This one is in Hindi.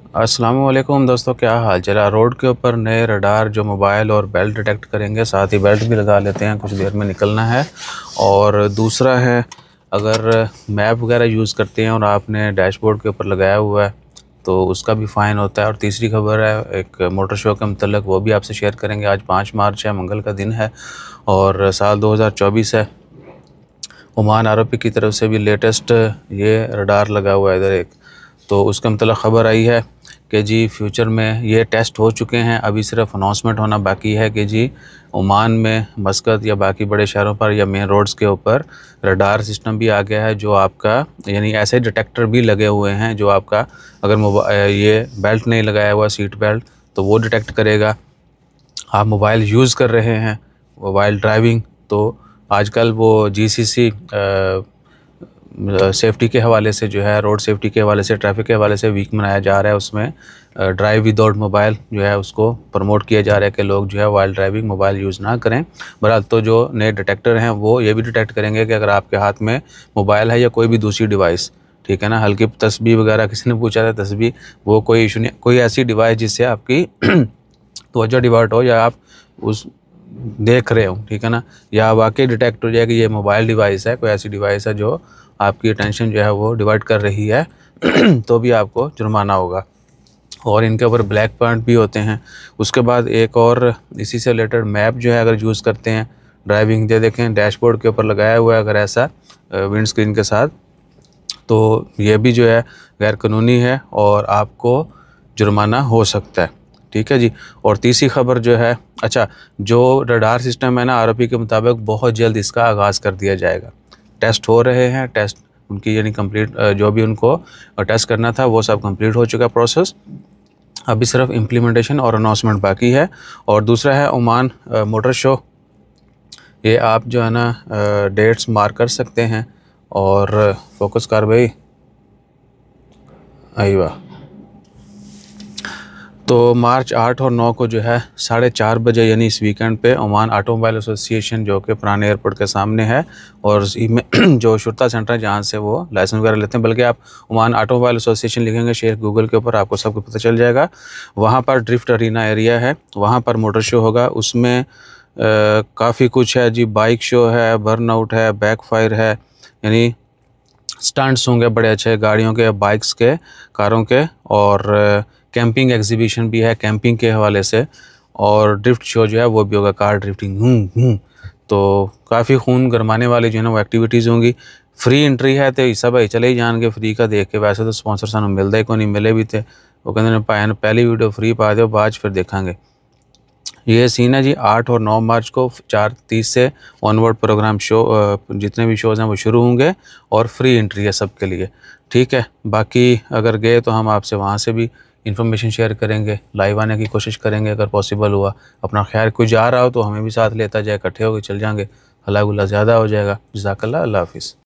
अस्सलाम वालेकुम दोस्तों, क्या हाल चला। रोड के ऊपर नए रडार जो मोबाइल और बेल्ट डिटेक्ट करेंगे, साथ ही बेल्ट भी लगा लेते हैं, कुछ देर में निकलना है। और दूसरा है, अगर मैप वगैरह यूज़ करते हैं और आपने डैशबोर्ड के ऊपर लगाया हुआ है तो उसका भी फ़ाइन होता है। और तीसरी खबर है एक मोटर शो के मतलब, वो भी आपसे शेयर करेंगे। आज 5 मार्च है, मंगल का दिन है और साल 2024 है। ओमान आरओपी की तरफ से भी लेटेस्ट ये रडार लगा हुआ है इधर एक, तो उसका मतलब ख़बर आई है कि जी फ्यूचर में ये टेस्ट हो चुके हैं। अभी सिर्फ अनाउंसमेंट होना बाकी है कि जी ओमान में, मस्कत या बाकी बड़े शहरों पर या मेन रोड्स के ऊपर रडार सिस्टम भी आ गया है, जो आपका यानी ऐसे डिटेक्टर भी लगे हुए हैं जो आपका अगर ये बेल्ट नहीं लगाया हुआ, सीट बेल्ट, तो वो डिटेक्ट करेगा। आप मोबाइल यूज़ कर रहे हैं, मोबाइल ड्राइविंग, तो आजकल वो जीसीसी सेफ़्टी के हवाले से जो है, रोड सेफ़्टी के हवाले से, ट्रैफिक के हवाले से वीक मनाया जा रहा है। उसमें ड्राइव विदाउट मोबाइल जो है उसको प्रमोट किया जा रहा है कि लोग जो है वाइल ड्राइविंग मोबाइल यूज़ ना करें। बहरहाल तो जो नए डिटेक्टर हैं वो ये भी डिटेक्ट करेंगे कि अगर आपके हाथ में मोबाइल है या कोई भी दूसरी डिवाइस, ठीक है ना, हल्की तस्बीह वगैरह किसी ने पूछा था, तस्बीह वो कोई इशू नहीं, कोई ऐसी डिवाइस जिससे आपकी तवज्जो डिवर्ट हो या आप उस देख रहे हो, ठीक है ना, या वाकई डिटेक्ट हो जाए कि ये मोबाइल डिवाइस है, कोई ऐसी डिवाइस है जो आपकी अटेंशन जो है वो डिवर्ट कर रही है तो भी आपको जुर्माना होगा। और इनके ऊपर ब्लैक पॉइंट भी होते हैं। उसके बाद एक और इसी से रिलेटेड मैप जो है, अगर यूज़ करते हैं ड्राइविंग, दे देखें डैशबोर्ड के ऊपर लगाया हुआ है अगर ऐसा विंड स्क्रीन के साथ, तो ये भी जो है गैर कानूनी है और आपको जुर्माना हो सकता है, ठीक है जी। और तीसरी खबर जो है, अच्छा, जो रडार सिस्टम है ना, आरओपी के मुताबिक बहुत जल्द इसका आगाज़ कर दिया जाएगा। टेस्ट हो रहे हैं, टेस्ट उनकी यानी कंप्लीट, जो भी उनको टेस्ट करना था वो सब कंप्लीट हो चुका प्रोसेस। अभी सिर्फ इम्प्लीमेंटेशन और अनाउंसमेंट बाकी है। और दूसरा है ओमान मोटर शो, ये आप जो है ना डेट्स मार्क कर सकते हैं। और फोकस कर भाई, आइवा, तो मार्च 8 और 9 को जो है 4:30 बजे यानी इस वीकेंड पे ओमान ऑटोमोबाइल एसोसिएशन जो कि पुराने एयरपोर्ट के सामने है, और इसी में जो शुरता सेंटर है जहाँ से वो लाइसेंस वगैरह लेते हैं, बल्कि आप ओमान ऑटोमोबाइल एसोसिएशन लिखेंगे शेयर गूगल के ऊपर, आपको सब कुछ पता चल जाएगा। वहाँ पर ड्रिफ्ट अरीना एरिया है, वहाँ पर मोटर शो होगा। उसमें काफ़ी कुछ है जी, बाइक शो है, बर्नआउट है, बैकफायर है, यानी स्टंट्स होंगे बड़े अच्छे गाड़ियों के, बाइक्स के, कारों के, और कैंपिंग एग्जीबिशन भी है कैंपिंग के हवाले से। और ड्रिफ्ट शो जो है वो भी होगा, कार ड्रिफ्टिंग। तो काफ़ी खून गरमाने वाली जो है ना वो एक्टिविटीज़ होंगी। फ्री एंट्री है, तो ईसा भाई चले ही जान के फ्री का देख के। वैसे तो स्पॉन्सर सानू मिलता ही को नहीं, मिले भी थे, वो कहते ने भाई पहली वीडियो फ्री पा दो, बाद फिर देखेंगे। ये सीन है जी। 8 और 9 मार्च को 4:30 से ऑनवर्ड प्रोग्राम शो, जितने भी शोज़ हैं वो शुरू होंगे और फ्री एंट्री है सबके लिए, ठीक है। बाकी अगर गए तो हम आपसे वहाँ से भी इंफॉर्मेशन शेयर करेंगे, लाइव आने की कोशिश करेंगे अगर पॉसिबल हुआ। अपना ख्याल कोई जा रहा हो तो हमें भी साथ लेता जाए, इकट्ठे होकर चल जाएंगे, हल्ला गुल्ला ज़्यादा हो जाएगा। जज़ाकल्लाह, अल्लाह हाफ़िज़।